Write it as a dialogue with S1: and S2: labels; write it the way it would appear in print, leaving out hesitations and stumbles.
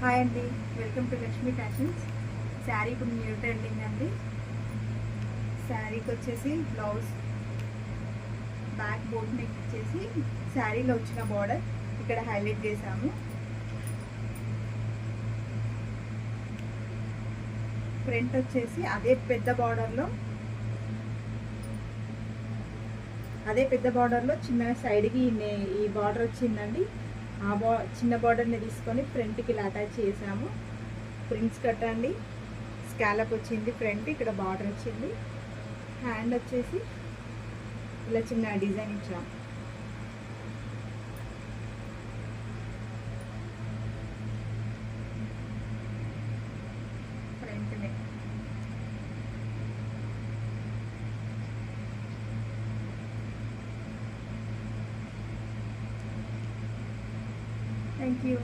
S1: Hi అండి, welcome to Lakshmi fashions. Sari ఇప్పుడు new trending అండి. శారీకి వచ్చేసి బ్లౌజ్ బ్యాక్ బోట్ నెక్ ఇచ్చేసి శారీలో వచ్చిన బార్డర్ ఇక్కడ హైలైట్ చేసాము. ఫ్రంట్ వచ్చేసి అదే పెద్ద బార్డర్లో చిన్న సైడ్కి ఈ బార్డర్ వచ్చిందండి. చిన్న బార్డర్ని తీసుకొని ఫ్రంట్కి ఇలా అటాచ్ చేసాము. ప్రింట్స్ కట్టండి, స్కాలప్ వచ్చింది ఫ్రంట్, ఇక్కడ బార్డర్ వచ్చింది. హ్యాండ్ వచ్చేసి ఇలా చిన్న డిజైన్ ఇచ్చాము. Front neck thank you.